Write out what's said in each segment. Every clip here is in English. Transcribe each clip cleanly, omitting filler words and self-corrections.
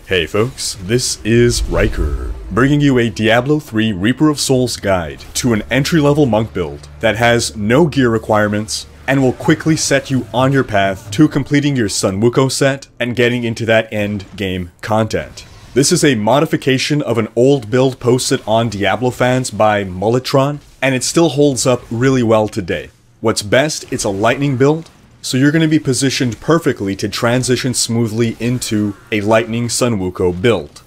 Hey folks, this is Riker, bringing you a Diablo 3 Reaper of Souls guide to an entry-level monk build that has no gear requirements and will quickly set you on your path to completing your Sun Wukong set and getting into that end game content. This is a modification of an old build posted on Diablo fans by Mulletron, and it still holds up really well today. What's best, it's a lightning build, so you're going to be positioned perfectly to transition smoothly into a lightning Sun Wukong build.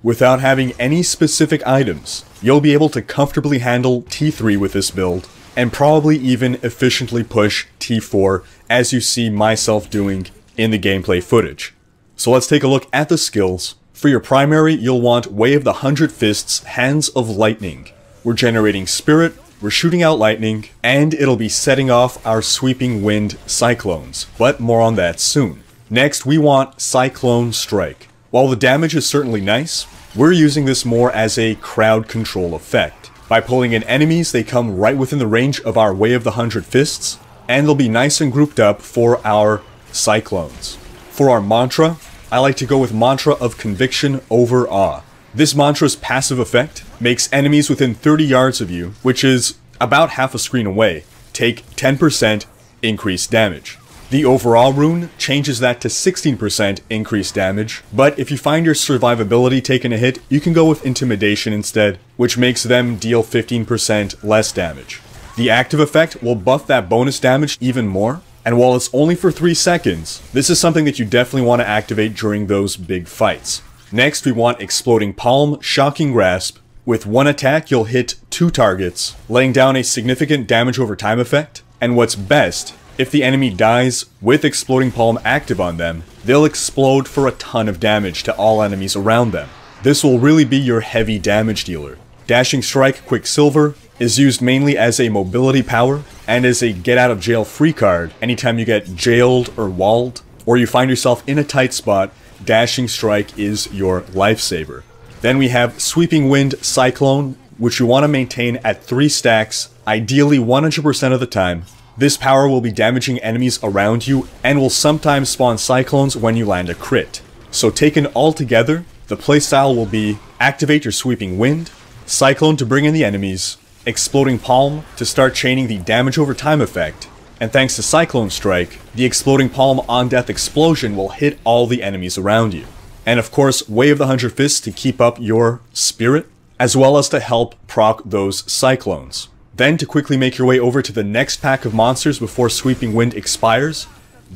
Without having any specific items, you'll be able to comfortably handle T3 with this build, and probably even efficiently push T4 as you see myself doing in the gameplay footage. So let's take a look at the skills. For your primary, you'll want Way of the 100 Fists, Hands of Lightning. We're generating Spirit, we're shooting out lightning, and it'll be setting off our Sweeping Wind Cyclones, but more on that soon. Next, we want Cyclone Strike. While the damage is certainly nice, we're using this more as a crowd control effect. By pulling in enemies, they come right within the range of our Way of the 100 Fists, and they'll be nice and grouped up for our Cyclones. For our mantra, I like to go with Mantra of Conviction over Awe. This mantra's passive effect makes enemies within 30 yards of you, which is about half a screen away, take 10% increased damage. The overall rune changes that to 16% increased damage, but if you find your survivability taking a hit, you can go with Intimidation instead, which makes them deal 15% less damage. The active effect will buff that bonus damage even more, and while it's only for 3 seconds, this is something that you definitely want to activate during those big fights. Next, we want Exploding Palm, Shocking Grasp. With one attack, you'll hit 2 targets, laying down a significant damage over time effect. And what's best, if the enemy dies with Exploding Palm active on them, they'll explode for a ton of damage to all enemies around them. This will really be your heavy damage dealer. Dashing Strike Quicksilver is used mainly as a mobility power and as a get out of jail free card anytime you get jailed or walled, or you find yourself in a tight spot. Dashing Strike is your lifesaver. Then we have Sweeping Wind Cyclone, which you want to maintain at 3 stacks, ideally 100% of the time. This power will be damaging enemies around you and will sometimes spawn cyclones when you land a crit. So taken all together, the playstyle will be activate your Sweeping Wind, Cyclone to bring in the enemies, Exploding Palm to start chaining the damage over time effect, and thanks to Cyclone Strike, the Exploding Palm on death explosion will hit all the enemies around you. And of course, Way of the 100 Fists to keep up your spirit, as well as to help proc those cyclones. Then to quickly make your way over to the next pack of monsters before Sweeping Wind expires,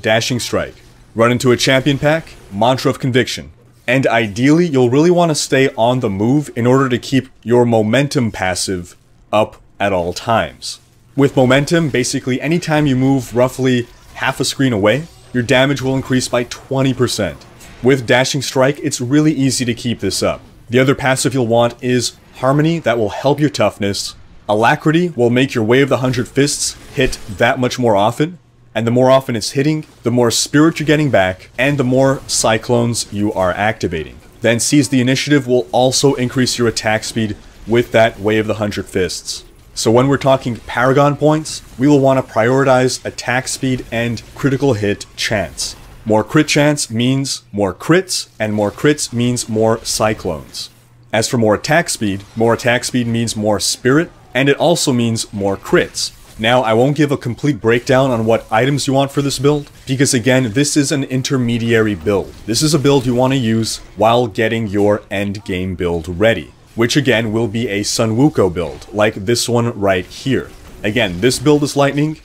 Dashing Strike. Run into a champion pack, Mantra of Conviction. And ideally, you'll really want to stay on the move in order to keep your momentum passive up at all times. With momentum, basically anytime you move roughly half a screen away, your damage will increase by 20%. With Dashing Strike, it's really easy to keep this up. The other passive you'll want is Harmony, that will help your toughness. Alacrity will make your Way of the 100 Fists hit that much more often, and the more often it's hitting, the more spirit you're getting back, and the more cyclones you are activating. Then Seize the Initiative will also increase your attack speed with that Way of the 100 Fists. So when we're talking Paragon points, we will want to prioritize attack speed and critical hit chance. More crit chance means more crits, and more crits means more cyclones. As for more attack speed means more spirit, and it also means more crits. Now, I won't give a complete breakdown on what items you want for this build, because again, this is an intermediary build. This is a build you want to use while getting your end game build ready, which again will be a Sun Wukong build, like this one right here. Again, this build is lightning,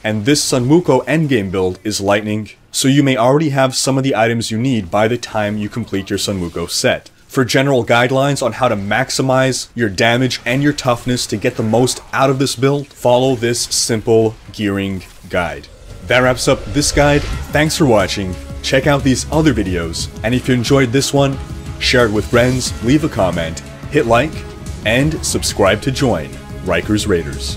and this Sun Wukong endgame build is lightning, so you may already have some of the items you need by the time you complete your Sun Wukong set. For general guidelines on how to maximize your damage and your toughness to get the most out of this build, follow this simple gearing guide. That wraps up this guide. Thanks for watching. Check out these other videos, and if you enjoyed this one, share it with friends, leave a comment, hit like, and subscribe to join Riker's Raiders.